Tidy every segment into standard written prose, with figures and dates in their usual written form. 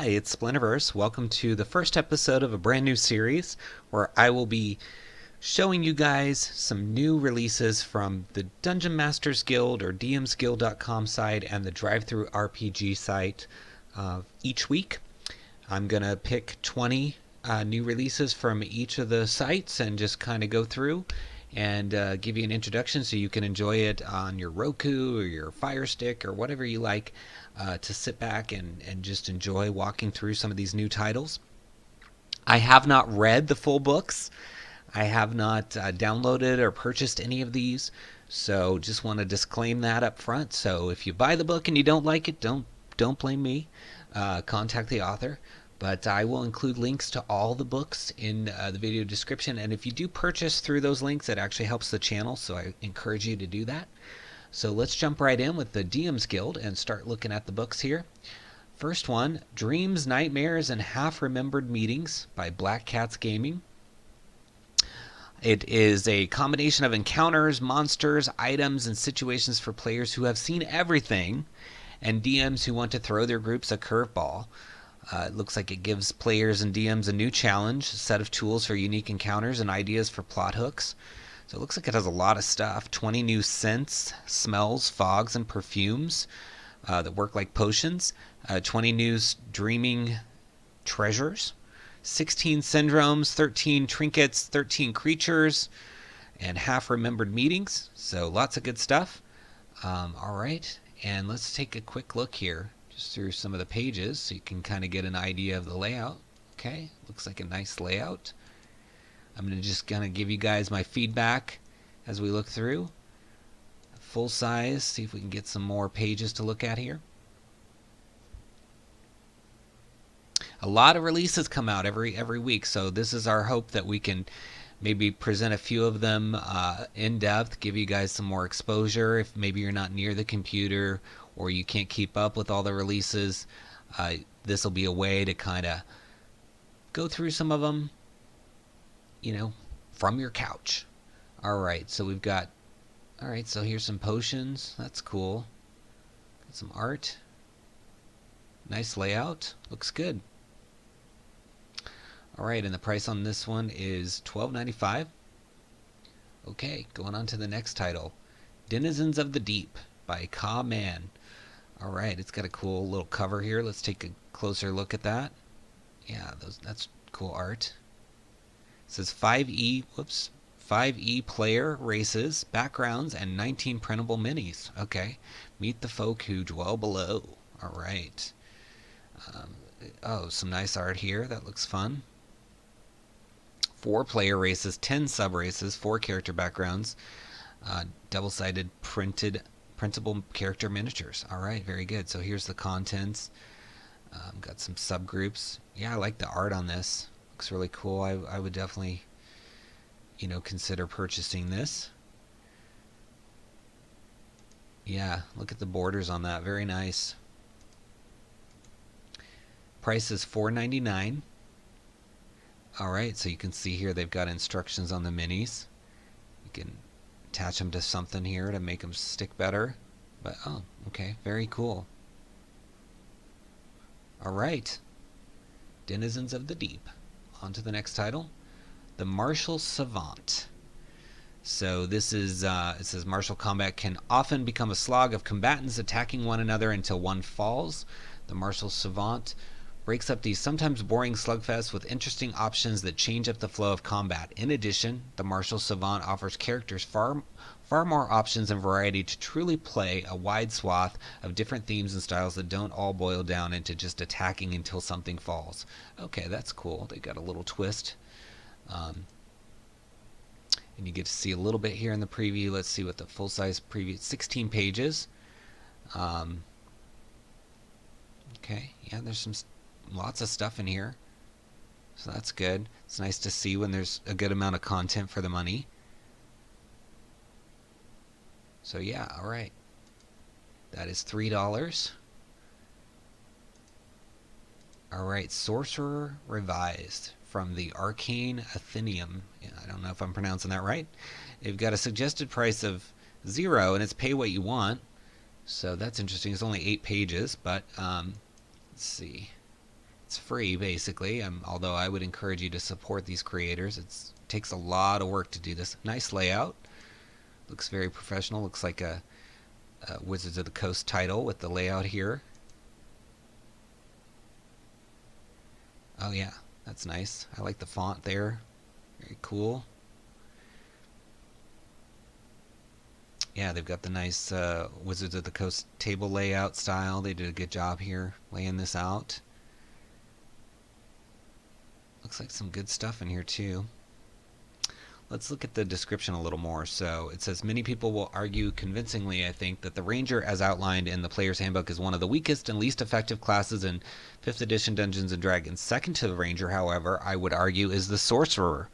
Hi, it's Splinterverse. Welcome to the first episode of a brand new series where I will be showing you guys some new releases from the Dungeon Masters Guild or dmsguild.com site and the DriveThruRPG site each week. I'm going to pick 20 new releases from each of the sites and just kind of go through and give you an introduction so you can enjoy it on your Roku or your Fire Stick or whatever you like to sit back and just enjoy walking through some of these new titles. I have not read the full books. I have not downloaded or purchased any of these, so just want to disclaim that up front. So if you buy the book and you don't like it, don't blame me. Contact the author. But I will include links to all the books in the video description. And if you do purchase through those links, it actually helps the channel, so I encourage you to do that. So let's jump right in with the DM's Guild and start looking at the books here. First one, Dreams, Nightmares, and Half-Remembered Meetings by Black Cats Gaming. It is a combination of encounters, monsters, items, and situations for players who have seen everything and DMs who want to throw their groups a curveball. It looks like it gives players and DMs a new challenge, a set of tools for unique encounters, and ideas for plot hooks. So it looks like it has a lot of stuff. 20 new scents, smells, fogs, and perfumes that work like potions. 20 new dreaming treasures. 16 syndromes, 13 trinkets, 13 creatures, and half-remembered meetings. So lots of good stuff. All right, and let's take a quick look here through some of the pages so you can kind of get an idea of the layout. Okay, looks like a nice layout. I'm just gonna give you guys my feedback as we look through. Full size, see if we can get some more pages to look at here. A lot of releases come out every week, so this is our hope that we can maybe present a few of them in depth, give you guys some more exposure if maybe you're not near the computer or you can't keep up with all the releases. This will be a way to kind of go through some of them, you know, from your couch. Alright, so we've got, alright, so here's some potions. That's cool. Got some art. Nice layout. Looks good. Alright, and the price on this one is $12.95. Okay, going on to the next title. Denizens of the Deep by Ka Man. Alright, it's got a cool little cover here. Let's take a closer look at that. Yeah, that's cool art. It says 5e player races, backgrounds, and 19 printable minis. Okay, meet the folk who dwell below. Alright. Oh, some nice art here. That looks fun. 4 player races, 10 sub races, 4 character backgrounds, double-sided printable character miniatures. Alright, very good. So here's the contents. Got some subgroups. Yeah, I like the art on this. Looks really cool. I would definitely, consider purchasing this. Yeah, look at the borders on that. Very nice. Price is $4.99. Alright, so you can see here they've got instructions on the minis. You can attach them to something here to make them stick better. But, oh, okay, very cool. Alright, Denizens of the Deep. On to the next title. The Martial Savant. So this is, it says martial combat can often become a slog of combatants attacking one another until one falls. The Martial Savant breaks up these sometimes boring slugfests with interesting options that change up the flow of combat. In addition, the Martial Savant offers characters far more options and variety to truly play a wide swath of different themes and styles that don't all boil down into just attacking until something falls. Okay, that's cool. They got a little twist. And you get to see a little bit here in the preview. Let's see what the full-size preview, 16 pages. Okay, yeah, there's lots of stuff in here, so that's good. It's nice to see when there's a good amount of content for the money. So yeah, alright, that is $3. Alright, Sorcerer Revised from the Arcane Athenaeum. Yeah, I don't know if I'm pronouncing that right. They've got a suggested price of $0 and it's pay what you want, so that's interesting. It's only 8 pages, but let's see. It's free, basically, although I would encourage you to support these creators. It takes a lot of work to do this. Nice layout. Looks very professional. Looks like a Wizards of the Coast title with the layout here. Oh yeah, that's nice. I like the font there. Very cool. Yeah, they've got the nice Wizards of the Coast table layout style. They did a good job here laying this out. Looks like some good stuff in here too. Let's look at the description a little more. So it says, many people will argue convincingly, I think, that the Ranger, as outlined in the Player's Handbook, is one of the weakest and least effective classes in 5th edition Dungeons & Dragons. Second to the Ranger, however, I would argue, is the Sorcerer.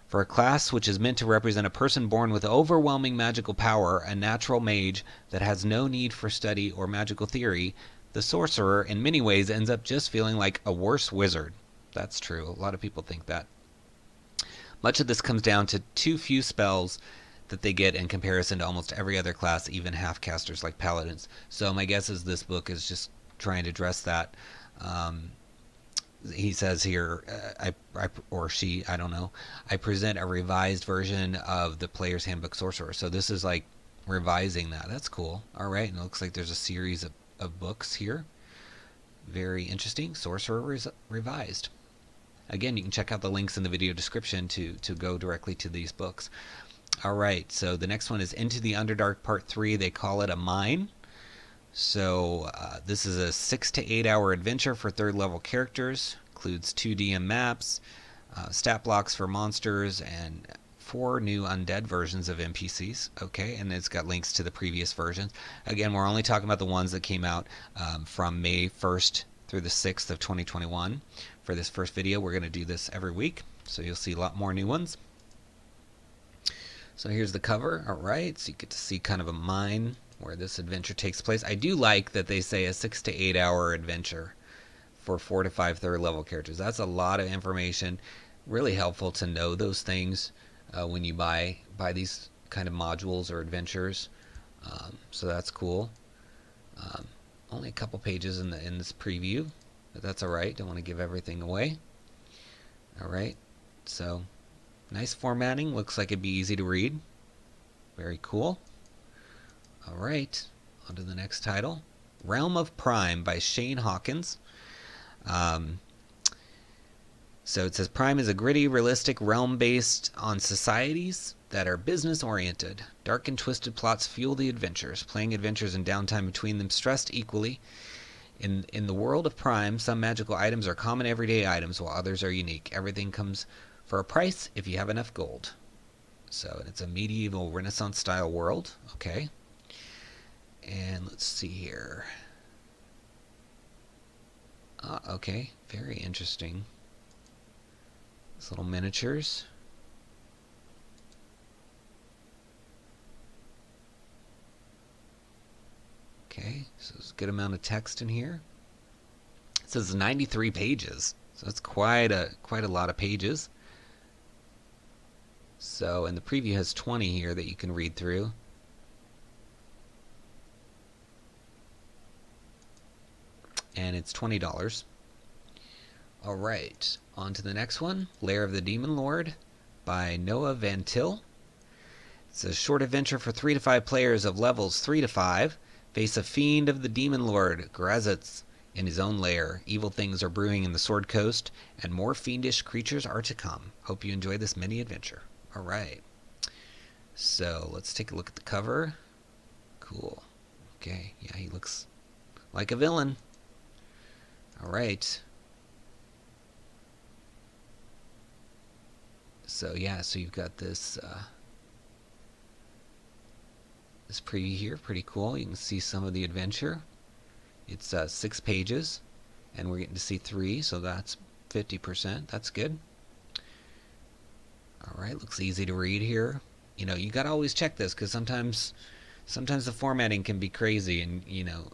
For a class which is meant to represent a person born with overwhelming magical power, a natural mage that has no need for study or magical theory, the Sorcerer, in many ways, ends up just feeling like a worse wizard. That's true. A lot of people think that. Much of this comes down to too few spells that they get in comparison to almost every other class, even half-casters like paladins. So my guess is this book is just trying to address that. He says here, or she, I don't know, I present a revised version of the Player's Handbook Sorcerer. So this is like revising that. That's cool. All right, and it looks like there's a series of books here. Very interesting. Sorcerer Revised. Again, you can check out the links in the video description to go directly to these books. All right, so the next one is Into the Underdark Part 3. They call it a mine. So this is a 6 to 8 hour adventure for 3rd level characters. Includes 2 DM maps, stat blocks for monsters, and 4 new undead versions of NPCs. Okay, and it's got links to the previous versions. Again, we're only talking about the ones that came out from May 1st through the 6th of 2021. For this first video, we're going to do this every week, so you'll see a lot more new ones. So here's the cover. All right, so you get to see kind of a mine where this adventure takes place. I do like that they say a 6 to 8 hour adventure for 4 to 5 3rd level characters. That's a lot of information. Really helpful to know those things when you buy these kind of modules or adventures. So that's cool. Only a couple pages in this preview, but that's all right. Don't want to give everything away. All right, so nice formatting. Looks like it'd be easy to read. Very cool. All right, on to the next title. Realm of Prime by Shane Hawkins. So it says, Prime is a gritty, realistic realm based on societies that are business-oriented. Dark and twisted plots fuel the adventures. Playing adventures and downtime between them stressed equally. In the world of Prime, some magical items are common everyday items, while others are unique. Everything comes for a price if you have enough gold. So it's a medieval Renaissance-style world. Okay. And let's see here. Okay, very interesting. These little miniatures. Okay, so there's a good amount of text in here. It says 93 pages, so that's quite a lot of pages. So, and the preview has 20 here that you can read through. And it's $20. All right, on to the next one, Lair of the Demon Lord by Noah Van Til. It's a short adventure for 3 to 5 players of levels 3 to 5. Face a fiend of the Demon Lord, Grazitz, in his own lair. Evil things are brewing in the Sword Coast, and more fiendish creatures are to come. Hope you enjoy this mini adventure. All right, so let's take a look at the cover. Cool. Okay, yeah, he looks like a villain. All right. So yeah, so you've got this this preview here, pretty cool. You can see some of the adventure. It's 6 pages, and we're getting to see 3, so that's 50%. That's good. All right, looks easy to read here. You know, you gotta always check this because sometimes the formatting can be crazy and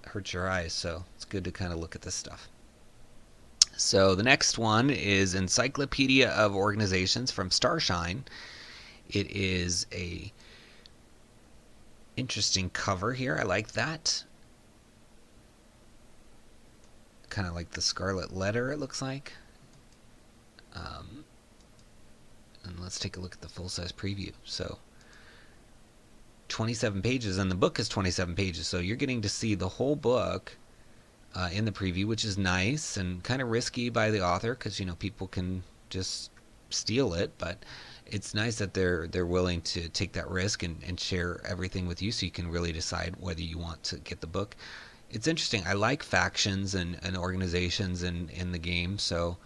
hurt your eyes. So it's good to kind of look at this stuff. So the next one is Encyclopedia of Organizations from Starshine. It is a interesting cover here. I like that. kind of like the Scarlet Letter, it looks like. And let's take a look at the full-size preview. So 27 pages, and the book is 27 pages, so you're getting to see the whole book in the preview, which is nice and kind of risky by the author, because people can just steal it, but it's nice that they're willing to take that risk and share everything with you, so you can really decide whether you want to get the book. It's interesting. I like factions and organizations in the game, so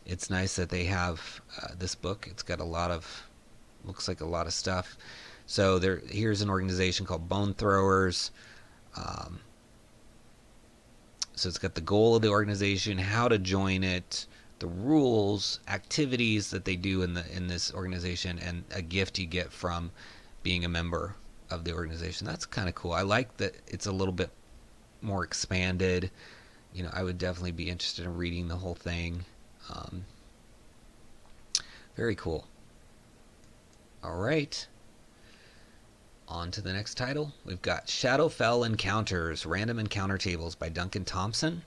it's nice that they have this book. It's got looks like a lot of stuff. So here's an organization called Bone Throwers. So it's got the goal of the organization, how to join it, the rules, activities that they do in this organization, and a gift you get from being a member of the organization. That's kind of cool. I like that it's a little bit more expanded. I would definitely be interested in reading the whole thing. Very cool. All right. On to the next title. We've got Shadowfell Encounters, Random Encounter Tables by Duncan Thompson.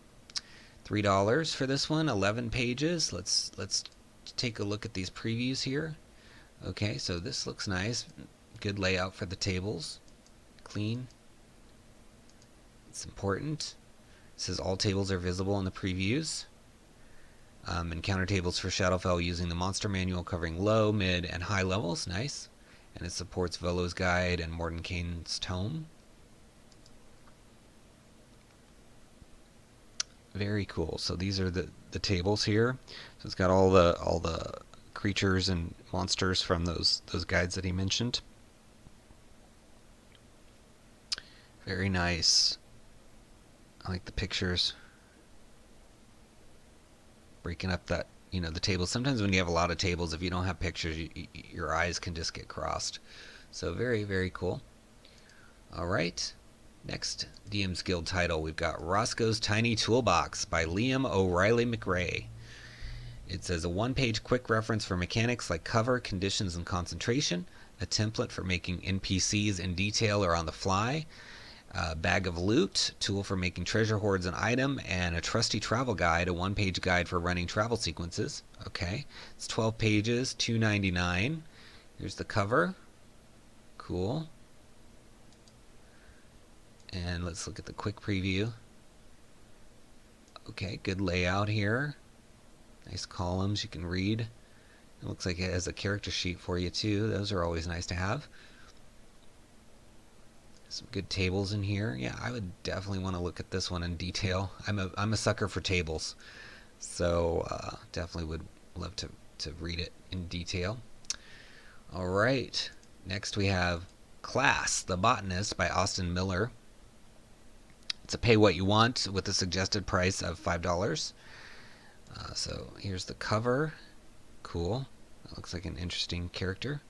$3 for this one, 11 pages. Let's take a look at these previews here. Okay, so this looks nice. Good layout for the tables. Clean. It's important. It says all tables are visible in the previews. Encounter tables for Shadowfell using the monster manual covering low, mid, and high levels. Nice. And it supports Volo's Guide and Mordenkainen's Tome. Very cool. So these are the tables here. So it's got all the creatures and monsters from those guides that he mentioned. Very nice. I like the pictures. Breaking up that, the tables. Sometimes when you have a lot of tables, if you don't have pictures, your eyes can just get crossed. So very, very cool. All right. Next DM's Guild title, we've got Rosco's Tiny Toolbox by Liam O'Reilly McRae. It says a one-page quick reference for mechanics like cover, conditions, and concentration, a template for making NPCs in detail or on the fly, a bag of loot, tool for making treasure hoards and item, and a trusty travel guide, a one-page guide for running travel sequences. Okay, it's 12 pages, $2.99. Here's the cover. Cool. And let's look at the quick preview. Okay, good layout here. Nice columns you can read. It looks like it has a character sheet for you too. Those are always nice to have. Some good tables in here. Yeah, I would definitely want to look at this one in detail. I'm a sucker for tables, so definitely would love to read it in detail. All right, next we have Class, the Botanist by Austin Miller. It's a pay what you want with a suggested price of $5. So here's the cover. Cool. That looks like an interesting character.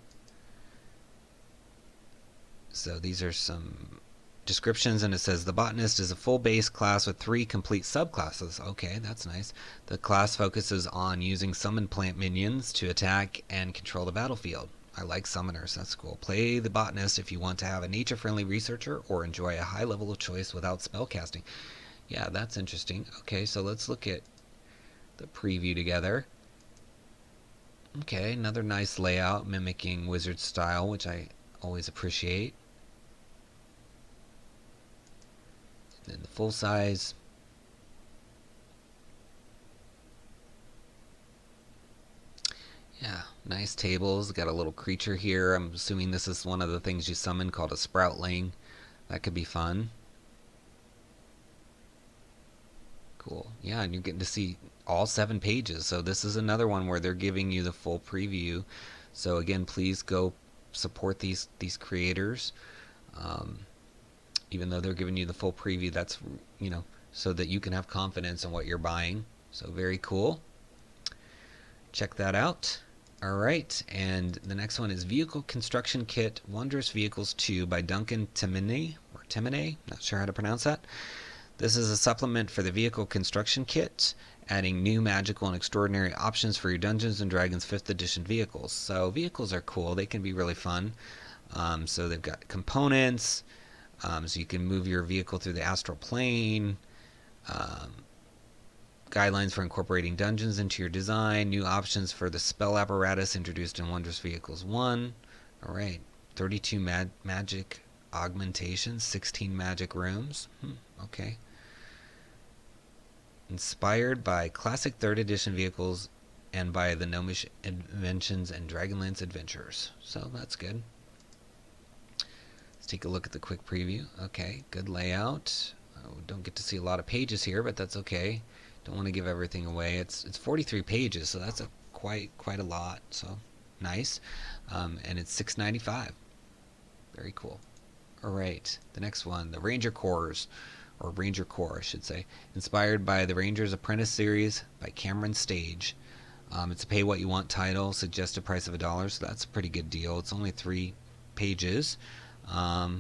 So these are some descriptions, and it says the Botanist is a full base class with 3 complete subclasses. Okay, that's nice. The class focuses on using summon plant minions to attack and control the battlefield. I like summoners, that's cool. Play the Botanist if you want to have a nature-friendly researcher or enjoy a high level of choice without spellcasting. Yeah, that's interesting. Okay, so let's look at the preview together. Okay, another nice layout mimicking wizard style, which I always appreciate. And then the full size. Yeah, nice tables. Got a little creature here. I'm assuming this is one of the things you summon called a Sproutling. That could be fun. Cool. Yeah, and you're getting to see all 7 pages. So this is another one where they're giving you the full preview. So again, please go support these creators. Even though they're giving you the full preview, that's, so that you can have confidence in what you're buying. So very cool. Check that out. All right, and the next one is Vehicle Construction Kit, Wondrous Vehicles 2 by Duncan Temine, not sure how to pronounce that. This is a supplement for the Vehicle Construction Kit, adding new magical and extraordinary options for your Dungeons & Dragons 5th edition vehicles. So vehicles are cool. They can be really fun. So they've got guidelines for incorporating dungeons into your design, new options for the spell apparatus introduced in Wondrous Vehicles 1. All right, 32 magic augmentations, 16 magic rooms. Okay. Inspired by classic 3rd edition vehicles and by the Gnomish inventions and Dragonlance adventures. So that's good. Let's take a look at the quick preview. Okay, good layout. Don't get to see a lot of pages here, but that's okay. Don't want to give everything away. It's 43 pages, so that's quite a lot. So nice. And it's $6.95. Very cool. All right, the next one, the Ranger Corps. Or Ranger Corps, I should say, inspired by the Ranger's Apprentice series by Cameron Stage. It's a pay what you want title, suggested price of $1, so that's a pretty good deal. It's only 3 pages. So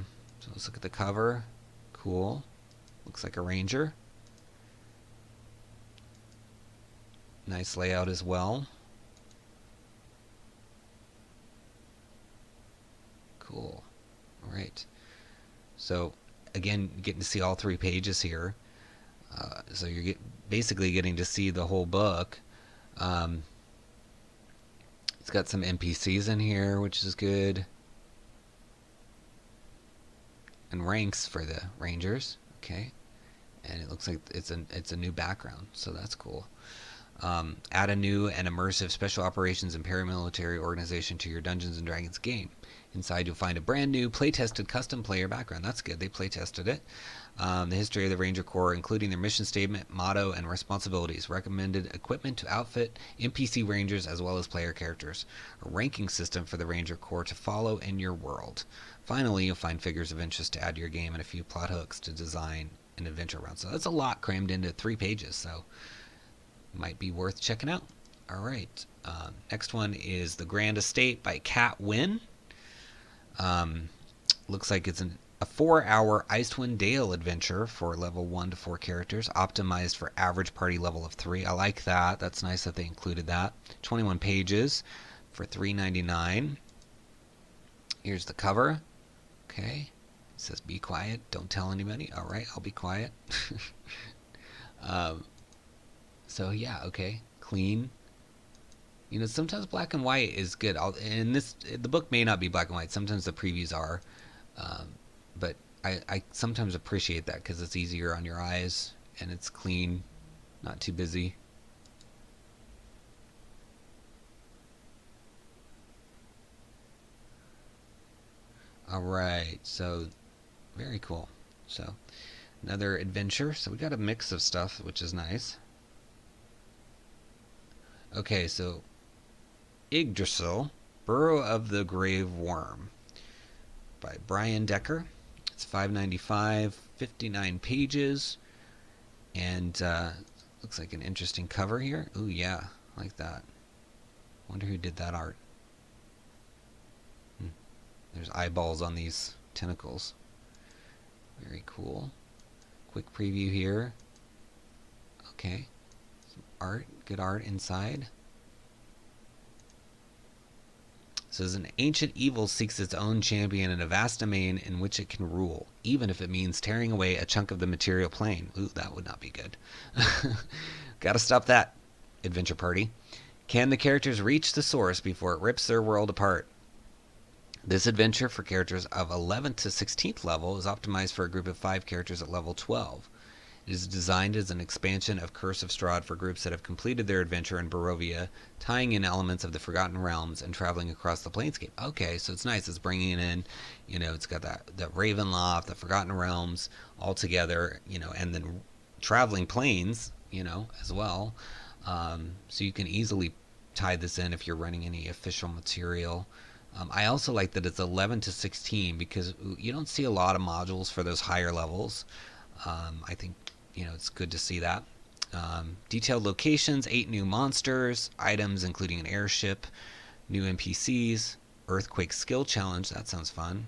let's look at the cover. Cool. Looks like a Ranger. Nice layout as well. Cool. All right. So again, getting to see all 3 pages here. So you're basically getting to see the whole book. It's got some NPCs in here, which is good. And ranks for the Rangers. Okay. And it looks like it's a new background, so that's cool. Add a new and immersive special operations and paramilitary organization to your Dungeons & Dragons game. Inside you'll find a brand new play-tested custom player background. That's good, they play-tested it. The history of the Ranger Corps, including their mission statement, motto, and responsibilities. Recommended equipment to outfit NPC Rangers as well as player characters. A ranking system for the Ranger Corps to follow in your world. Finally, you'll find figures of interest to add to your game and a few plot hooks to design an adventure around. So that's a lot crammed into 3 pages, so might be worth checking out. All right, next one is The Grand Estate by Cat Wynn. Looks like it's a 4-hour Icewind Dale adventure for level 1 to 4 characters, optimized for average party level of 3. I like that. That's nice that they included that. 21 pages for $3.99. Here's the cover. Okay. It says be quiet. Don't tell anybody. All right, I'll be quiet. So yeah, okay. Clean. You know, sometimes black and white is good. The book may not be black and white. Sometimes the previews are. But I sometimes appreciate that because it's easier on your eyes and it's clean, not too busy. All right, so very cool. So another adventure. So we got a mix of stuff, which is nice. Okay, so Yggdrasil, Burrow of the Grave Wyrm by Brian Decker. It's $5.95, 59 pages, and looks like an interesting cover here. Ooh, yeah, I like that. Wonder who did that art. There's eyeballs on these tentacles. Very cool. Quick preview here. Okay, some art, good art inside. It says an ancient evil seeks its own champion in a vast domain in which it can rule, even if it means tearing away a chunk of the material plane. Ooh, that would not be good. Gotta stop that, adventure party. Can the characters reach the source before it rips their world apart? This adventure for characters of 11th to 16th level is optimized for a group of 5 characters at level 12. It is designed as an expansion of Curse of Strahd for groups that have completed their adventure in Barovia, tying in elements of the Forgotten Realms and traveling across the Planescape. Okay, so it's nice. It's bringing in, you know, it's got that Ravenloft, the Forgotten Realms all together, you know, and then traveling planes, you know, as well. So you can easily tie this in if you're running any official material. I also like that it's 11 to 16 because you don't see a lot of modules for those higher levels. I think, you know, it's good to see that. Detailed locations, 8 new monsters, items including an airship, new NPCs, earthquake skill challenge, that sounds fun,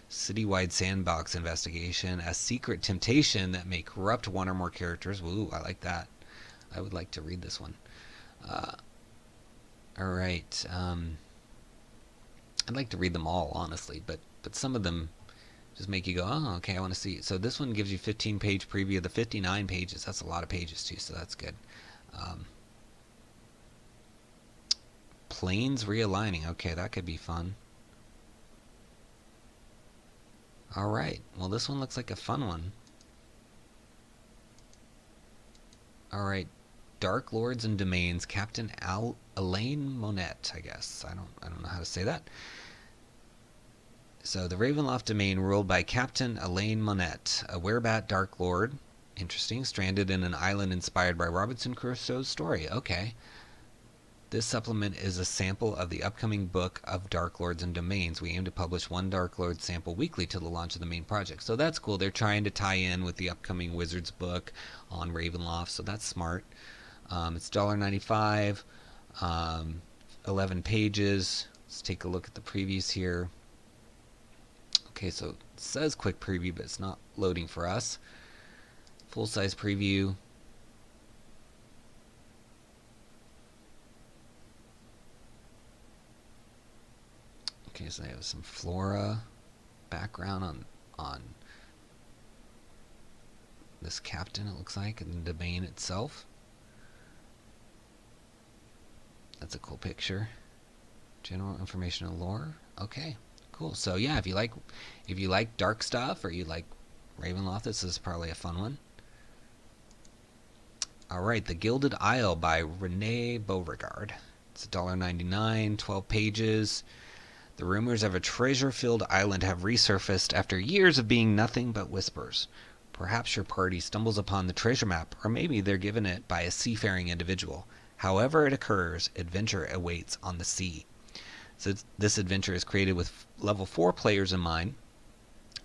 citywide sandbox investigation, a secret temptation that may corrupt one or more characters. Woo, I like that. I would like to read this one. All right. I'd like to read them all, honestly, but some of them just make you go, oh, okay, I want to see. So this one gives you 15-page preview of the 59 pages. That's a lot of pages, too, so that's good. Um, planes realigning. Okay, that could be fun. Alright, well this one looks like a fun one. Alright, Darklords and Domains, Captain Alain Monette, I guess. I don't know how to say that. So the Ravenloft domain ruled by Captain Alain Monette, a werebat Darklord. Interesting, stranded in an island inspired by Robinson Crusoe's story. Okay. This supplement is a sample of the upcoming book of Darklords and Domains. We aim to publish one Darklord sample weekly till the launch of the main project. So that's cool. They're trying to tie in with the upcoming Wizards book on Ravenloft, so that's smart. It's $1.95, 11 pages. Let's take a look at the previews here. Okay, so it says quick preview, but it's not loading for us. Full-size preview. Okay, so they have some flora background on this captain, it looks like, and the domain itself. That's a cool picture. General information and lore. Okay, cool. So yeah, if you like dark stuff or you like Ravenloft, this is probably a fun one. All right, The Gilded Isle by Renee Beauregard. It's $1.99, 12 pages. The rumors of a treasure-filled island have resurfaced after years of being nothing but whispers. Perhaps your party stumbles upon the treasure map, or maybe they're given it by a seafaring individual. However it occurs, adventure awaits on the sea. So this adventure is created with level 4 players in mind,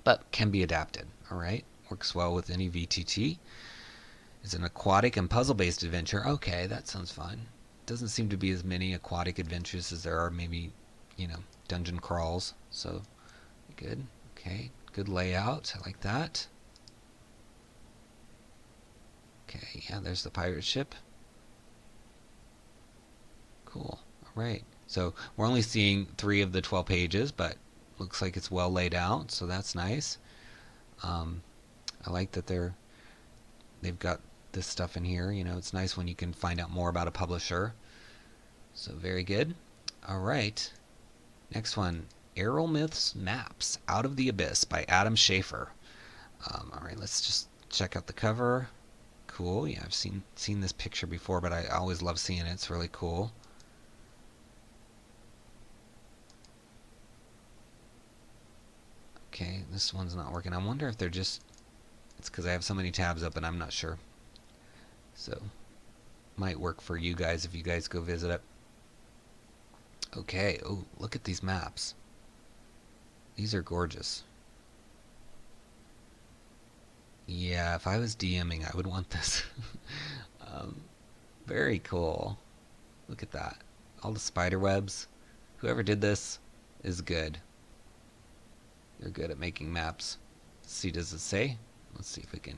but can be adapted. All right, works well with any VTT. It's an aquatic and puzzle-based adventure. Okay, that sounds fun. Doesn't seem to be as many aquatic adventures as there are maybe, dungeon crawls. So good. Okay, good layout. I like that. Okay, yeah, there's the pirate ship. Cool. All right. So we're only seeing 3 of the 12 pages, but looks like it's well laid out, so that's nice. I like that they've got this stuff in here. It's nice when you can find out more about a publisher. So very good. All right. Next one, Aerolmyth's Maps, Out of the Abyss by Adam Schaefer. All right, let's just check out the cover. Cool. Yeah, I've seen this picture before, but I always love seeing it. It's really cool. Okay, this one's not working. I wonder if they're just... It's because I have so many tabs up and I'm not sure. So, might work for you guys if you guys go visit it. Okay, oh, look at these maps. These are gorgeous. Yeah, if I was DMing, I would want this. Very cool. Look at that. All the spider webs. Whoever did this is good. They're good at making maps. Let's see, does it say? Let's see if we can't.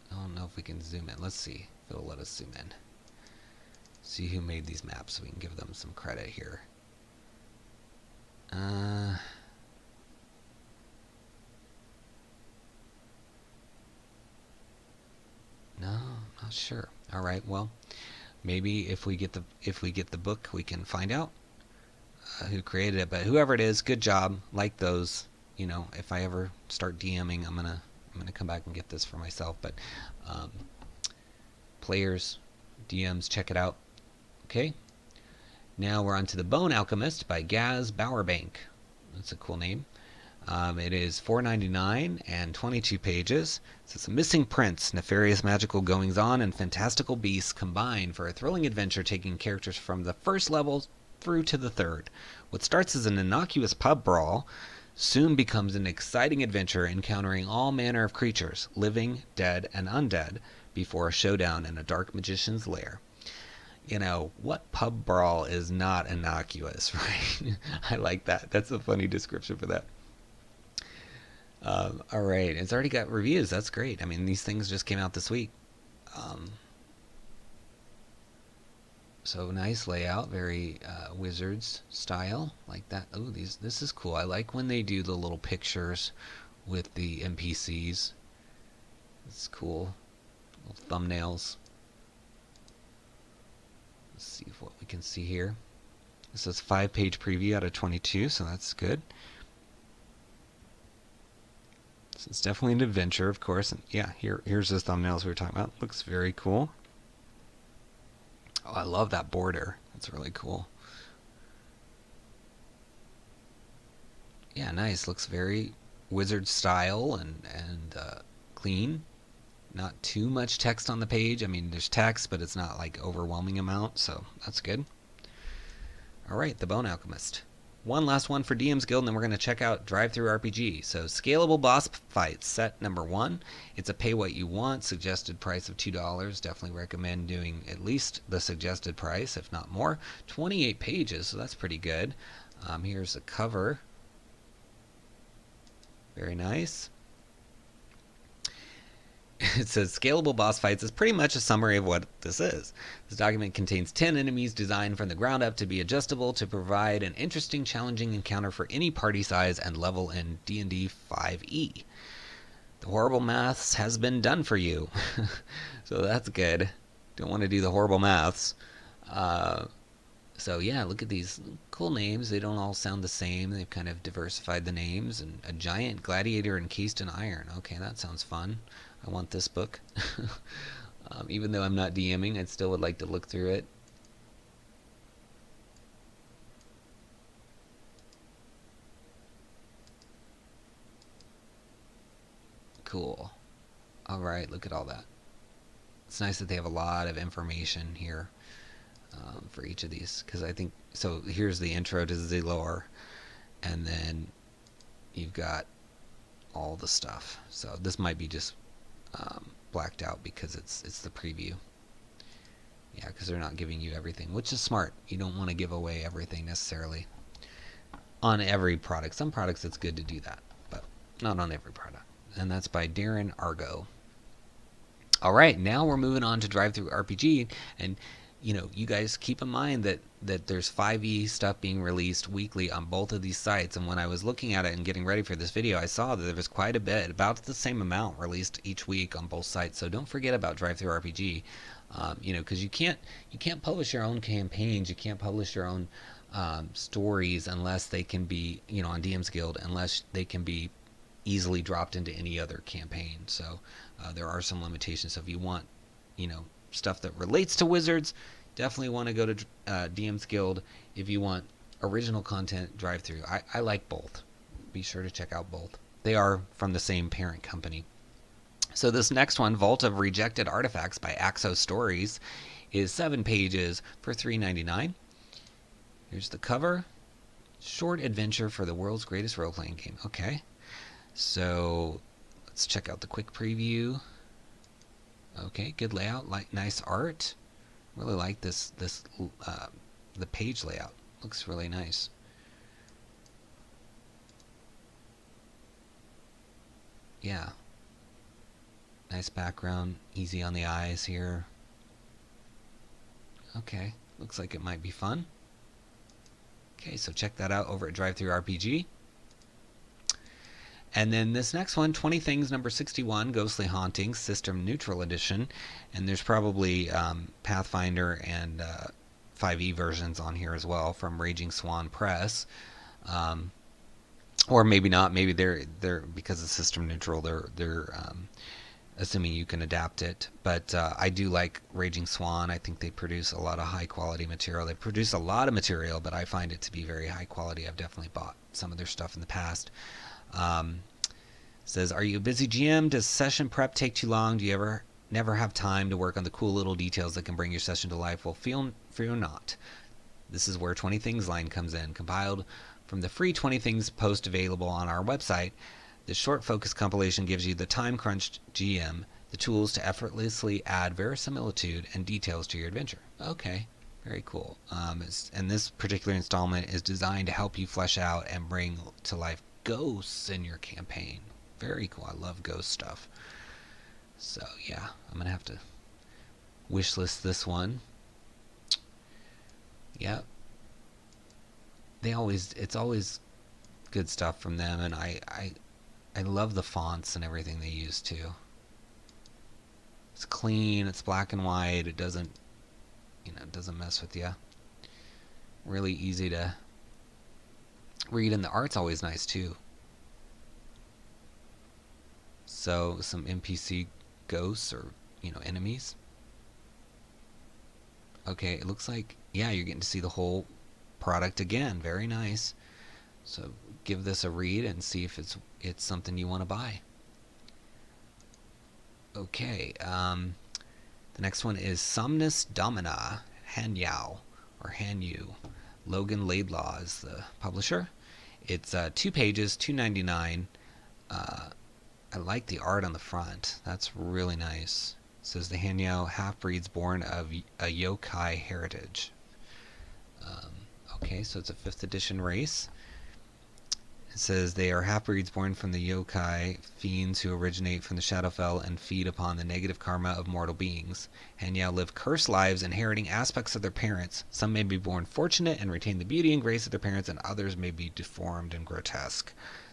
I don't know if we can zoom in. Let's see if it'll let us zoom in. See who made these maps so we can give them some credit here. No, not sure. All right, well, maybe if we get the book, we can find out who created it. But whoever it is, good job. Like those, if I ever start DMing, I'm gonna come back and get this for myself. But players, DMs, check it out. Okay. Now we're on to The Bone Alchemist by Gaz Bowerbank. That's a cool name. It is $4.99 and 22 pages. So it's a missing prince, nefarious magical goings-on, and fantastical beasts combine for a thrilling adventure taking characters from the first level through to the third. What starts as an innocuous pub brawl soon becomes an exciting adventure encountering all manner of creatures, living, dead, and undead, before a showdown in a dark magician's lair. What pub brawl is not innocuous, right? I like that. That's a funny description for that. All right, it's already got reviews. That's great. I mean, these things just came out this week. So nice layout, very Wizards style, like that. Oh, this is cool. I like when they do the little pictures with the NPCs. It's cool. Little thumbnails. Let's see what we can see here. This is 5-page preview out of 22, so that's good. So it's definitely an adventure, of course. And yeah, here's the thumbnails we were talking about. Looks very cool. Oh, I love that border. That's really cool. Yeah, nice. Looks very wizard style and clean. Not too much text on the page. I mean, there's text, but it's not like overwhelming amount, so that's good. All right, The Bone Alchemist. One last one for DM's Guild, and then we're going to check out DriveThruRPG. So, Scalable Boss Fights, set number 1. It's a pay what you want, suggested price of $2. Definitely recommend doing at least the suggested price, if not more. 28 pages, so that's pretty good. Here's a cover. Very nice. It says Scalable Boss Fights is pretty much a summary of what this is. This document contains 10 enemies designed from the ground up to be adjustable to provide an interesting, challenging encounter for any party size and level in D&D 5e. The horrible maths has been done for you. So that's good. Don't want to do the horrible maths. So yeah, look at these cool names. They don't all sound the same. They've kind of diversified the names. And a giant gladiator encased in iron. Okay, that sounds fun. I want this book. Even though I'm not DMing, I still would like to look through it. Cool. All right, look at all that. It's nice that they have a lot of information here for each of these, because I think so. Here's the intro to the lore, and then you've got all the stuff. So this might be just blacked out because it's the preview. Yeah, because they're not giving you everything, which is smart. You don't want to give away everything necessarily on every product. Some products it's good to do that, but not on every product. And that's by Darren Argo. All right, now we're moving on to DriveThruRPG, and you know, you guys keep in mind that there's 5e stuff being released weekly on both of these sites. And when I was looking at it and getting ready for this video, I saw that there was quite a bit, about the same amount released each week on both sites. So don't forget about DriveThruRPG, you know, because you can't publish your own campaigns, you can't publish your own stories unless they can be, you know, on DM's Guild, unless they can be easily dropped into any other campaign. So there are some limitations. So if you want, you know, stuff that relates to wizards, definitely want to go to DM's Guild. If you want original content, DriveThru. I like both. Be sure to check out both. They are from the same parent company. So this next one, Vault of Rejected Artifacts by Axo Stories, is 7 pages for $3.99. Here's the cover. Short adventure for the world's greatest role-playing game. Okay. So let's check out the quick preview. Okay, good layout, like nice art. Really like this the page layout. Looks really nice. Yeah. Nice background, easy on the eyes here. Okay, looks like it might be fun. Okay, so check that out over at DriveThruRPG. And then this next one, 20 Things, number 61, Ghostly Hauntings, System Neutral Edition. And there's probably Pathfinder and 5e versions on here as well from Raging Swan Press. Or maybe not. Maybe they're because it's system neutral, they're assuming you can adapt it. But I do like Raging Swan. I think they produce a lot of high quality material. They produce a lot of material, but I find it to be very high quality. I've definitely bought some of their stuff in the past. Says, are you a busy GM? Does session prep take too long? Do you never have time to work on the cool little details that can bring your session to life? Well, fear not. This is where 20 Things line comes in. Compiled from the free 20 Things post available on our website, this short focus compilation gives you the time-crunched GM the tools to effortlessly add verisimilitude and details to your adventure. Okay, very cool. And this particular installment is designed to help you flesh out and bring to life ghosts in your campaign. Very cool. I love ghost stuff. So yeah, I'm gonna have to wishlist this one. Yeah, it's always good stuff from them, and I love the fonts and everything they use too. It's clean. It's black and white. It doesn't, it doesn't mess with you. Really easy to read, and the art's always nice too. So some NPC ghosts or enemies. Okay, it looks like, yeah, you're getting to see the whole product again. Very nice. So give this a read and see if it's something you want to buy. Okay, the next one is Somnus Domina, Hanyao, or Hanyu. Logan Laidlaw is the publisher. It's 2 pages, $2.99. I like the art on the front. That's really nice. It says the Hanyao half-breeds born of a yokai heritage. Okay, so it's a 5th edition race. It says they are half-breeds born from the yokai fiends who originate from the Shadowfell and feed upon the negative karma of mortal beings. Hanyao live cursed lives, inheriting aspects of their parents. Some may be born fortunate and retain the beauty and grace of their parents, and others may be deformed and grotesque.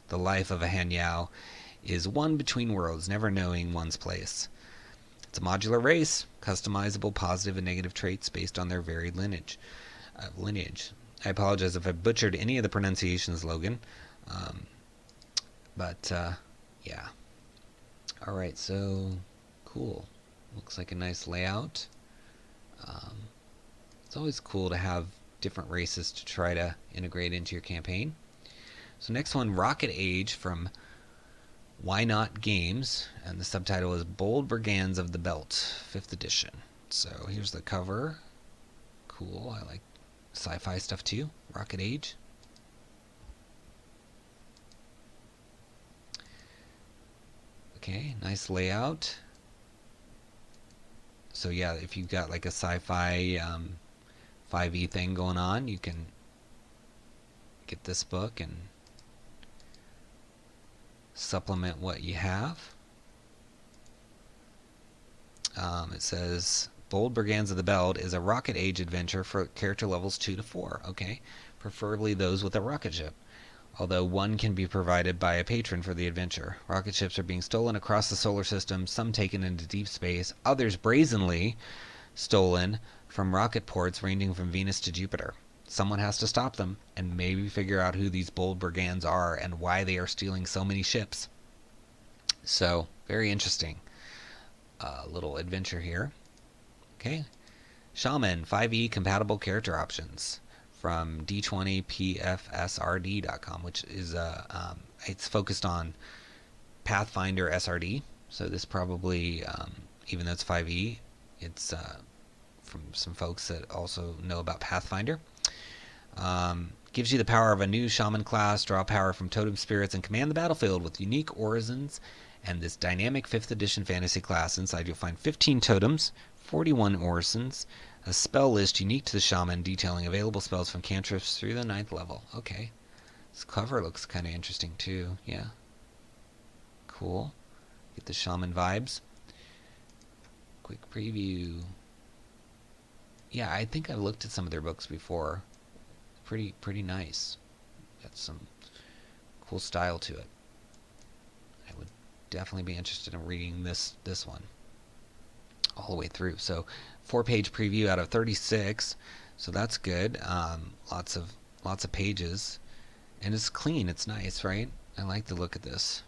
The life of a Hanyao is one between worlds, never knowing one's place. It's a modular race, customizable positive and negative traits based on their varied lineage. I apologize if I butchered any of the pronunciations, Logan. Yeah. Alright, so cool. Looks like a nice layout. It's always cool to have different races to try to integrate into your campaign. So next one, Rocket Age from Why Not Games, and the subtitle is Bold Brigands of the Belt, 5th edition. So here's the cover. Cool, I like sci-fi stuff too. Rocket Age. Okay, nice layout. So yeah, if you've got like a sci-fi 5e thing going on, you can get this book and supplement what you have. It says Bold Brigands of the Belt is a Rocket Age adventure for character levels 2 to 4. Okay, preferably those with a rocket ship, although one can be provided by a patron for the adventure. Rocket ships are being stolen across the solar system, some taken into deep space, others brazenly stolen from rocket ports ranging from Venus to Jupiter. Someone has to stop them and maybe figure out who these bold brigands are and why they are stealing so many ships. So, very interesting little adventure here. Okay. Shaman, 5e compatible character options from D20PFSRD.com, which is it's focused on Pathfinder SRD. So this probably, even though it's 5e, it's from some folks that also know about Pathfinder. Gives you the power of a new shaman class, draw power from totem spirits, and command the battlefield with unique orisons and this dynamic 5th edition fantasy class. Inside you'll find 15 totems, 41 orisons, a spell list unique to the shaman detailing available spells from cantrips through the 9th level. Okay. This cover looks kind of interesting too. Yeah. Cool. Get the shaman vibes. Quick preview. Yeah, I think I've looked at some of their books before. Pretty nice. Got some cool style to it. I would definitely be interested in reading this one all the way through. So 4-page preview out of 36, so that's good. Lots of pages, and it's clean. It's nice, right? I like the look of this,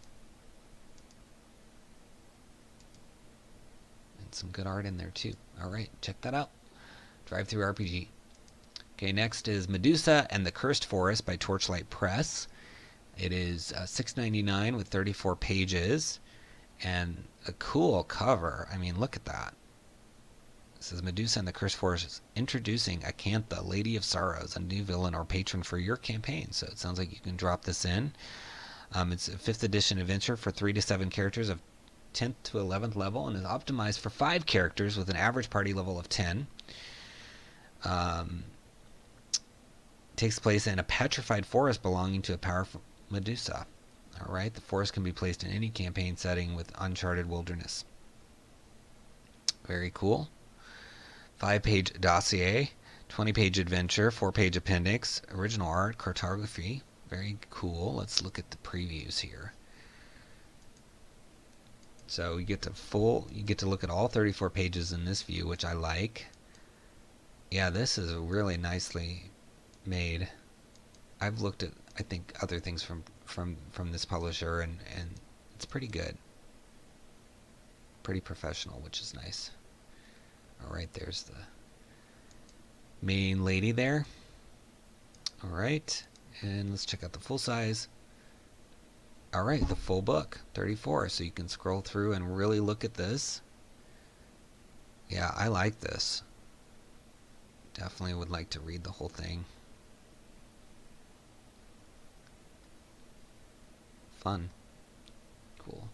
and some good art in there too. All right, check that out. DriveThruRPG. Okay, next is Medusa and the Cursed Forest by Torchlight Press. It is $6.99 with 34 pages and a cool cover. I mean, look at that. It says Medusa and the Cursed Forest is introducing Acantha, Lady of Sorrows, a new villain or patron for your campaign. So it sounds like you can drop this in. It's a 5th edition adventure for 3 to 7 characters of 10th to 11th level and is optimized for 5 characters with an average party level of 10. Takes place in a petrified forest belonging to a powerful Medusa. Alright, the forest can be placed in any campaign setting with uncharted wilderness. Very cool. 5-page dossier, 20-page adventure, 4-page appendix, original art, cartography. Very cool. Let's look at the previews here. So you get to look at all 34 pages in this view, which I like. Yeah, this is really nicely made. I've looked at, I think, other things from this publisher, and it's pretty good, pretty professional, which is nice. All right, there's the main lady there. All right, and let's check out the full size. All right, the full book, 34, so you can scroll through and really look at this. Yeah, I like this. Definitely would like to read the whole thing. Fun. Cool.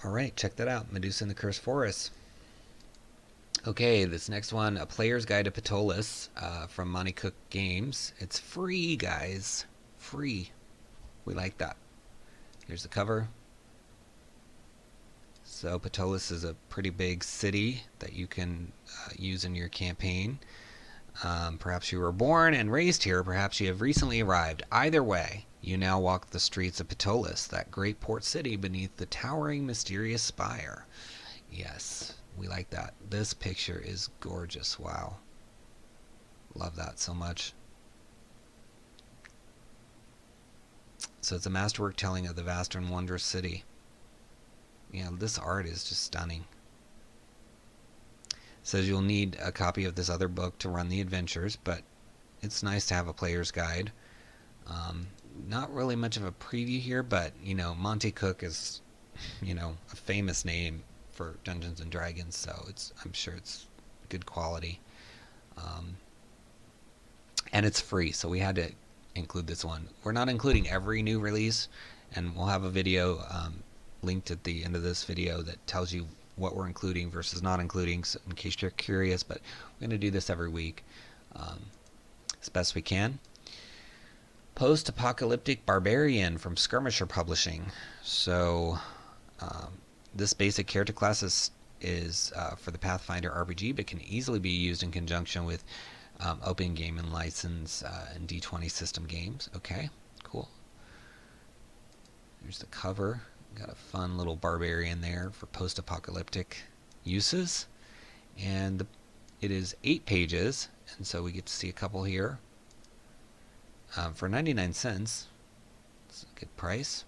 All right, check that out. Medusa in the Cursed Forest. Okay, this next one, A Player's Guide to Ptolis from Monte Cook Games. It's free, guys. Free. We like that. Here's the cover. So Ptolis is a pretty big city that you can use in your campaign. Perhaps you were born and raised here. Perhaps you have recently arrived. Either way, you now walk the streets of Ptolis, that great port city beneath the towering, mysterious spire. Yes, we like that. This picture is gorgeous. Wow. Love that so much. So it's a masterwork telling of the vast and wondrous city. Yeah, this art is just stunning. It says you'll need a copy of this other book to run the adventures, but it's nice to have a player's guide. Not really much of a preview here, but, you know, Monte Cook is, you know, a famous name for Dungeons and Dragons, so I'm sure it's good quality. And it's free, so we had to include this one. We're not including every new release, and we'll have a video linked at the end of this video that tells you what we're including versus not including, so in case you're curious, but we're going to do this every week as best we can. Post-Apocalyptic Barbarian from Skirmisher Publishing. So this basic character class is for the Pathfinder RPG, but can easily be used in conjunction with open game and license and D20 system games. Okay, cool. Here's the cover. Got a fun little barbarian there for post-apocalyptic uses. And it is 8 pages, and so we get to see a couple here. For 99 cents. It's a good price.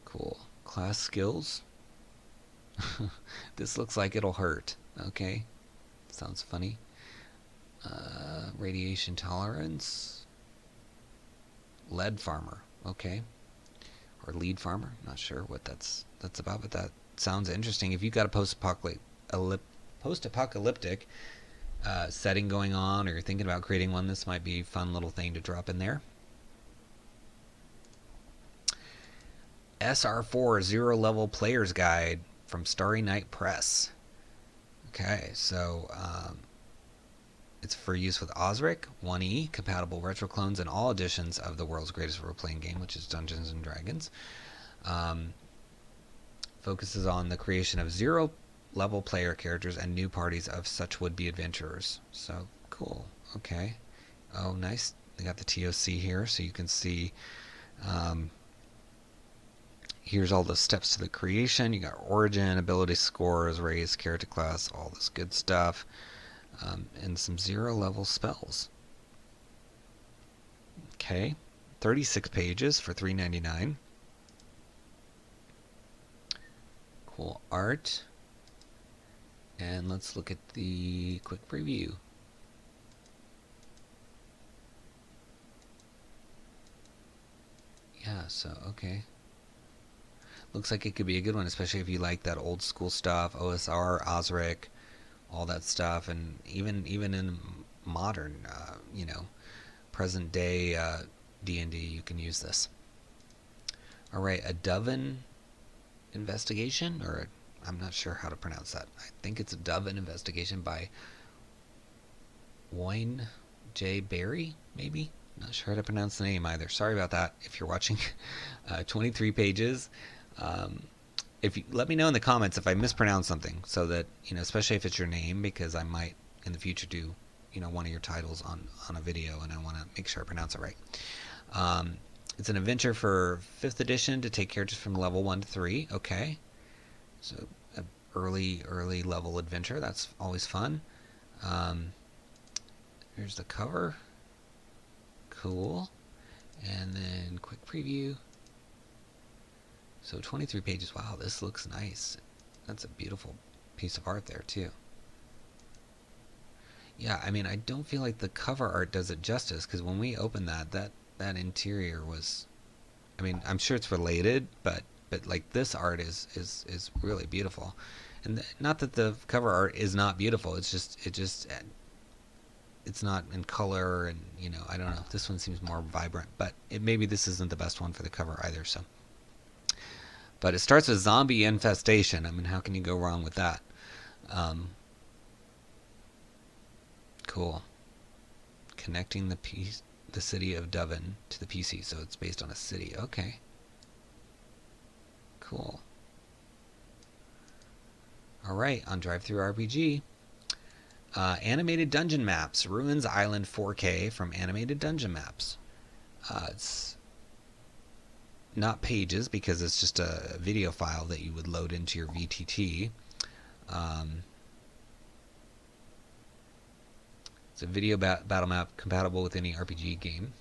Cool. Class skills. This looks like it'll hurt. Okay. Sounds funny. Radiation tolerance. Lead farmer. Okay. Or lead farmer. Not sure what that's about, but that sounds interesting. If you've got a post-apocalyptic setting going on, or you're thinking about creating one, this might be a fun little thing to drop in there. SR4 Zero Level Player's Guide from Starry Night Press. Okay, so it's for use with OSRIC, 1E, compatible retro clones, and all editions of the world's greatest role-playing game, which is Dungeons and Dragons. Focuses on the creation of zero-level player characters and new parties of such would-be adventurers. So, cool. Okay. Oh, nice. They got the TOC here, so you can see... here's all the steps to the creation. You got origin, ability scores, raise, character class, all this good stuff. And some zero-level spells. Okay. 36 pages for $3.99. Cool art. And let's look at the quick preview. Yeah, so, okay. Looks like it could be a good one, especially if you like that old school stuff, OSR, OSRIC, all that stuff, and even in modern, you know, present day D&D, you can use this. All right, a Doven Investigation, or I'm not sure how to pronounce that. I think it's a Doven Investigation by Wayne J. Berry, maybe? Not sure how to pronounce the name either. Sorry about that if you're watching. 23 pages. If you let me know in the comments if I mispronounce something, so that, you know, especially if it's your name, because I might in the future do, you know, one of your titles on a video, and I want to make sure I pronounce it right. It's an adventure for 5th edition to take characters from level 1 to 3. Okay. So a early level adventure. That's always fun. Here's the cover. Cool. And then quick preview. So 23 pages. Wow, this looks nice. That's a beautiful piece of art there too. Yeah, I mean, I don't feel like the cover art does it justice, because when we opened that interior was, I mean, I'm sure it's related, but like this art is really beautiful. And not that the cover art is not beautiful, it's not in color, and I don't know. This one seems more vibrant, but maybe this isn't the best one for the cover either. So, but it starts with zombie infestation. I mean, how can you go wrong with that? Cool. Connecting the city of Doven to the PC, so it's based on a city. Okay. Cool. All right, on DriveThruRPG. Animated Dungeon Maps, Ruins Island 4K from Animated Dungeon Maps. It's not pages, because it's just a video file that you would load into your VTT. It's a video battle map compatible with any RPG game.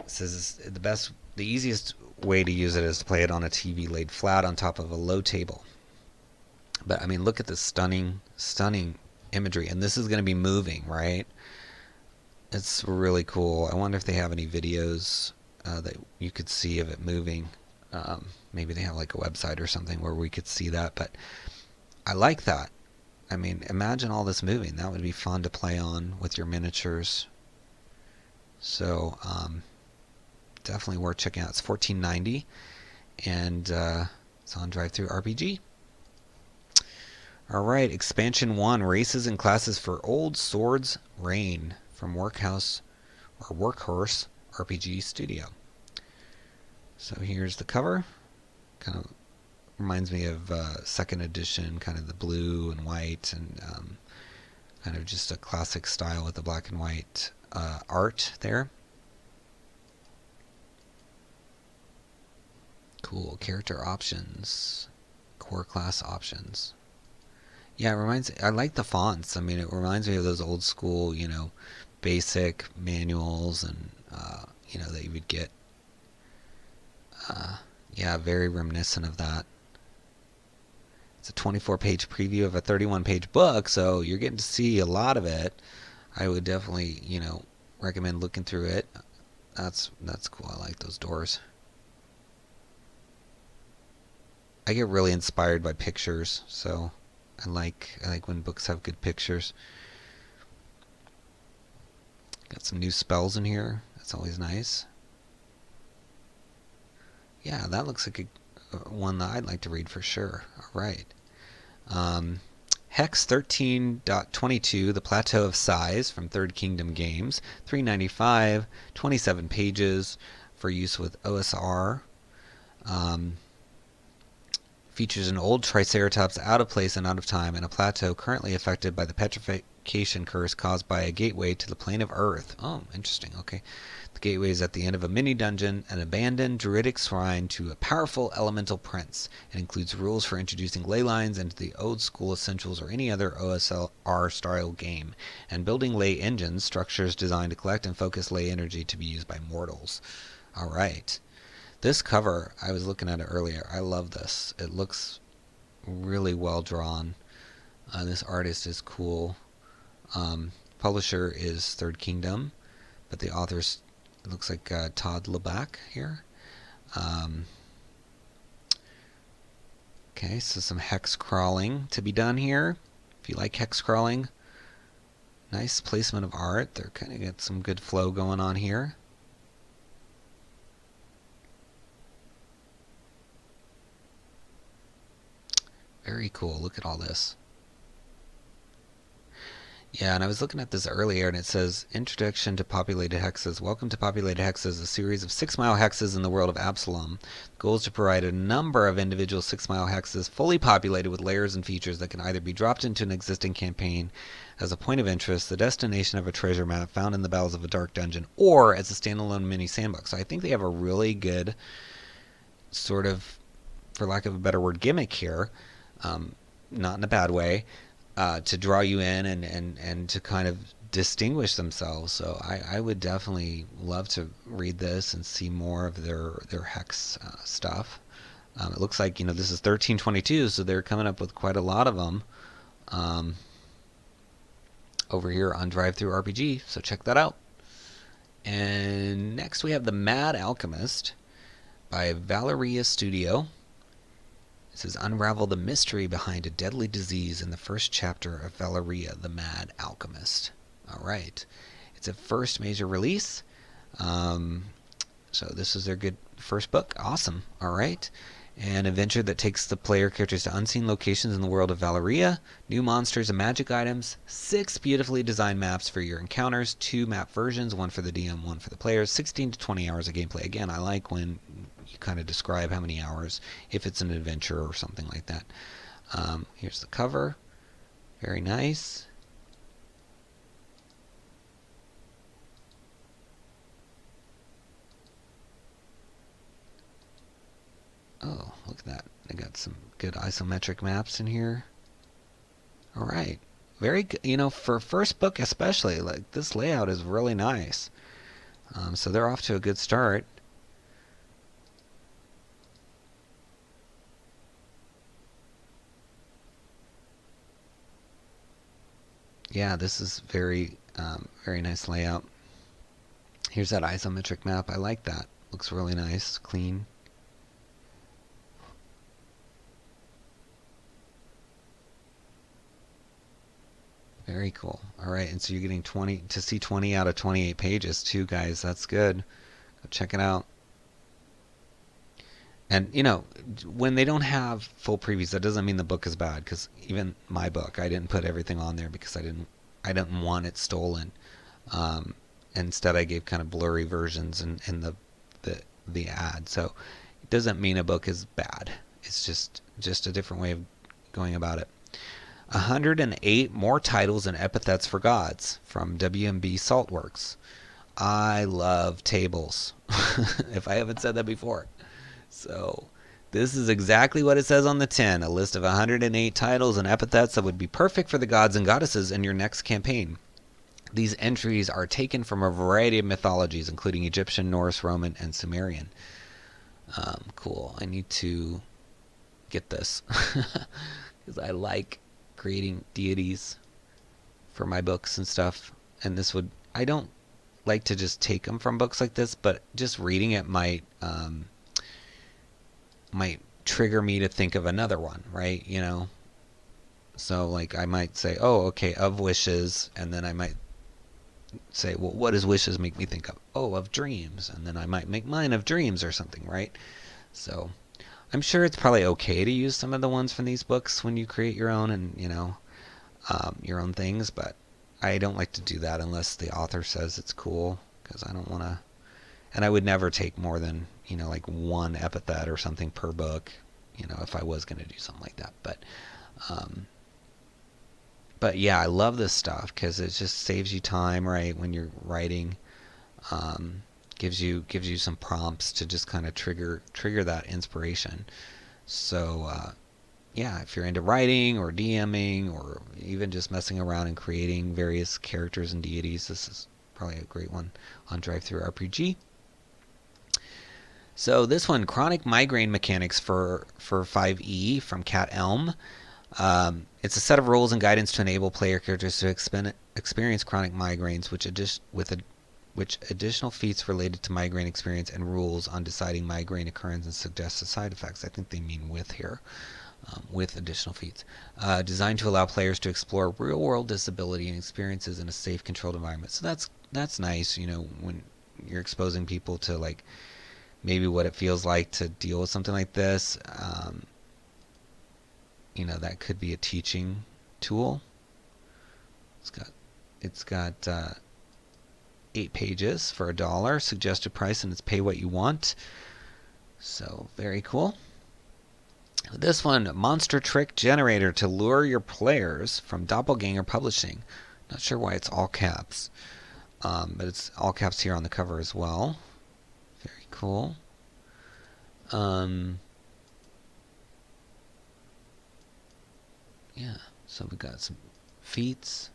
It says the easiest way to use it is to play it on a TV laid flat on top of a low table. But I mean, look at this stunning imagery, and this is going to be moving, right? It's really cool. I wonder if they have any videos that you could see of it moving. Maybe they have like a website or something where we could see that, but I like that. I mean, imagine all this moving. That would be fun to play on with your miniatures. So definitely worth checking out. It's $14.90, and it's on DriveThruRPG. All right, Expansion 1, Races and Classes for Olde Swords Reign from Workhorse RPG Studio. So here's the cover. Kind of reminds me of second edition, kind of the blue and white, and kind of just a classic style with the black and white art there. Cool. Character options, core class options. Yeah, I like the fonts. I mean, it reminds me of those old school, basic manuals, and that you would get. Yeah, very reminiscent of that. It's a 24-page preview of a 31-page book, so you're getting to see a lot of it. I would definitely, recommend looking through it. That's cool. I like those doors. I get really inspired by pictures, so I like when books have good pictures. Got some new spells in here. That's always nice. Yeah, that looks like one that I'd like to read for sure. All right. Hex 13.22, The Plateau of Sighs from Third Kingdom Games. $3.95, 27 pages for use with OSR. Features an old Triceratops out of place and out of time, and a plateau currently affected by the petrification curse caused by a gateway to the plane of Earth. Oh, interesting. Okay. The gateway is at the end of a mini-dungeon, an abandoned druidic shrine to a powerful elemental prince. It includes rules for introducing ley lines into the old school essentials or any other OSR-style game, and building ley engines, structures designed to collect and focus ley energy to be used by mortals. All right. This cover, I was looking at it earlier. I love this. It looks really well drawn. This artist is cool. Publisher is Third Kingdom, but the author's, it looks like Todd Leback here. Okay, so some hex crawling to be done here. If you like hex crawling, nice placement of art. They're kind of got some good flow going on here. Very cool. Look at all this. Yeah, and I was looking at this earlier, and it says, Introduction to Populated Hexes. Welcome to Populated Hexes, a series of 6-mile hexes in the world of Absalom. The goal is to provide a number of individual 6-mile hexes fully populated with layers and features that can either be dropped into an existing campaign as a point of interest, the destination of a treasure map found in the bowels of a dark dungeon, or as a standalone mini sandbox. So I think they have a really good sort of for lack of a better word, gimmick here, not in a bad way, to draw you in and to kind of distinguish themselves. So I would definitely love to read this and see more of their hex stuff. It looks like, this is 1322, so they're coming up with quite a lot of them over here on DriveThruRPG, so check that out. And next we have The Mad Alchemist by Valeria Studio. It says, unravel the mystery behind a deadly disease in the first chapter of Valeria, the Mad Alchemist. All right. It's a first major release. So this is their good first book. Awesome. All right. An adventure that takes the player characters to unseen locations in the world of Valeria, new monsters and magic items, 6 beautifully designed maps for your encounters, 2 map versions, 1 for the DM, 1 for the players, 16 to 20 hours of gameplay. Again, I like when you kind of describe how many hours, if it's an adventure or something like that. Here's the cover. Very nice. Oh, look at that. They got some good isometric maps in here. All right. Very good. For a first book especially, like, this layout is really nice. So they're off to a good start. Yeah, this is very nice layout. Here's that isometric map. I like that. Looks really nice, clean. Very cool. All right, and so you're getting 20 to see 20 out of 28 pages too, guys. That's good. Go check it out. And when they don't have full previews, that doesn't mean the book is bad. Because even my book, I didn't put everything on there because I didn't want it stolen. Instead, I gave kind of blurry versions in the ad. So it doesn't mean a book is bad. It's just a different way of going about it. 108 more titles and epithets for gods from WMB Saltworks. I love tables, if I haven't said that before. So this is exactly what it says on the tin, a list of 108 titles and epithets that would be perfect for the gods and goddesses in your next campaign. These entries are taken from a variety of mythologies, including Egyptian, Norse, Roman, and Sumerian. Cool. I need to get this because I like creating deities for my books and stuff. And I don't like to just take them from books like this, but just reading it might trigger me to think of another one, right? So like I might say, oh, okay, of wishes, and then I might say, well, what does wishes make me think of? Oh, of dreams, and then I might make mine of dreams or something, right? So I'm sure it's probably okay to use some of the ones from these books when you create your own and your own things, but I don't like to do that unless the author says it's cool, because I don't want to. And I would never take more than like one epithet or something per book, if I was going to do something like that. But yeah, I love this stuff because it just saves you time, right, when you're writing. Gives you some prompts to just kind of trigger that inspiration. So yeah, if you're into writing or DMing or even just messing around and creating various characters and deities, this is probably a great one on DriveThruRPG. So this one, Chronic Migraine Mechanics for 5e from Cat Elm. It's a set of rules and guidance to enable player characters to experience chronic migraines, which additional feats related to migraine experience and rules on deciding migraine occurrence and suggested side effects. I think they mean with here, with additional feats. Designed to allow players to explore real-world disability and experiences in a safe, controlled environment. So that's nice, when you're exposing people to like maybe what it feels like to deal with something like this. That could be a teaching tool. It's got 8 pages for $1, suggested price, and it's pay what you want. So very cool. This one, Monster Trick Generator to lure your players from Doppelganger Publishing. Not sure why it's all caps, but it's all caps here on the cover as well. Very cool. Yeah, so we got some feats.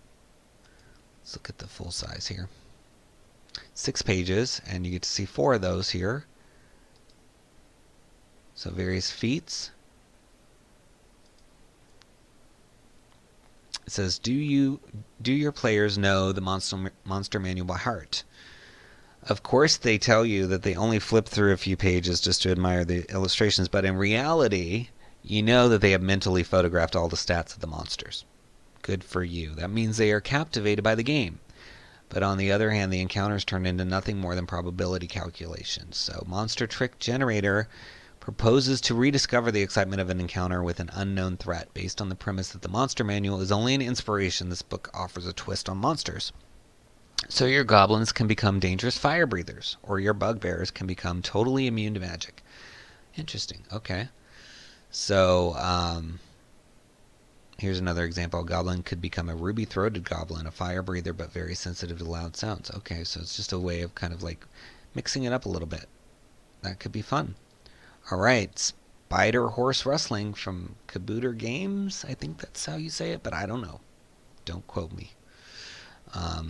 Let's look at the full size here. 6 pages, and you get to see 4 of those here. So various feats. It says, do your players know the monster manual by heart? Of course they tell you that they only flip through a few pages just to admire the illustrations, but in reality, you know that they have mentally photographed all the stats of the monsters. Good for you. That means they are captivated by the game. But on the other hand, the encounters turn into nothing more than probability calculations. So Monster Trick Generator proposes to rediscover the excitement of an encounter with an unknown threat based on the premise that the monster manual is only an inspiration. This book offers a twist on monsters. So your goblins can become dangerous fire breathers, or your bugbears can become totally immune to magic. Interesting. Okay. So here's another example. A goblin could become a ruby-throated goblin, a fire breather, but very sensitive to loud sounds. Okay, so it's just a way of kind of like mixing it up a little bit. That could be fun. All right, Spiderhorse Rustling from Kabooter Games. I think that's how you say it, but I don't know. Don't quote me. I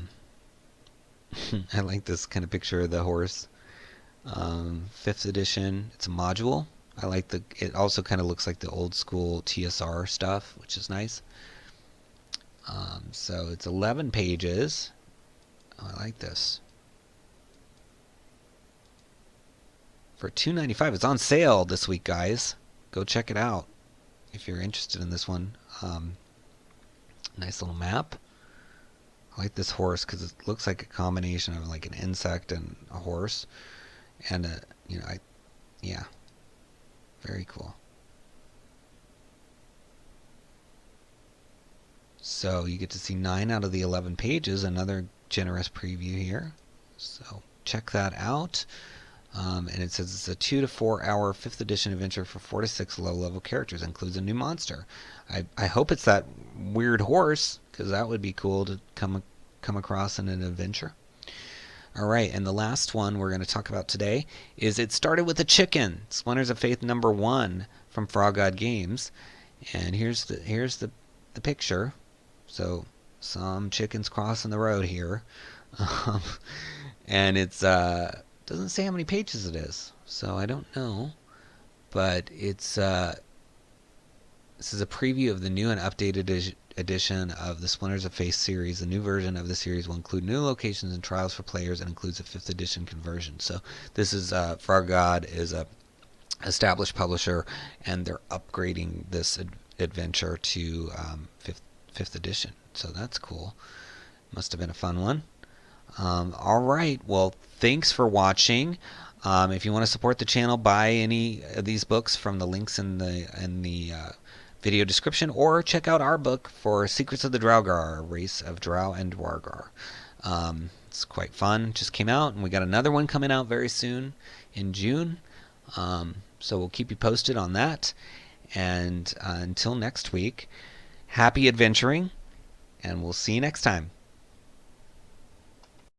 like this kind of picture of the horse. 5th edition. It's a module. I like it also kind of looks like the old school TSR stuff, which is nice. So it's 11 pages. Oh, I like this. For $2.95. It's on sale this week, guys. Go check it out if you're interested in this one. Nice little map. I like this horse because it looks like a combination of like an insect and a horse, and yeah, very cool. So you get to see 9 out of the 11 pages. Another generous preview here. So check that out. And it says it's a 2 to 4 hour 5th edition adventure for 4 to 6 low level characters. It includes a new monster. I hope it's that weird horse, because that would be cool to come across in an adventure. All right, and the last one we're going to talk about today is It Started with a Chicken. Splinters of Faith #1 from Frog God Games. And here's the picture. So some chickens crossing the road here. And it's doesn't say how many pages it is, so I don't know, but it's this is a preview of the new and updated edition of the Splinters of Faith series. The new version of the series will include new locations and trials for players and includes a 5th edition conversion. So this is Frog God is a established publisher, and they're upgrading this adventure to 5th edition. So that's cool. Must have been a fun one. All right, well, thanks for watching. If you want to support the channel, buy any of these books from the links in the video description, or check out our book for Secrets of the Draugr, a race of Drow and Dwargar. It's quite fun. Just came out, and we got another one coming out very soon in June. So we'll keep you posted on that. And until next week, happy adventuring, and we'll see you next time.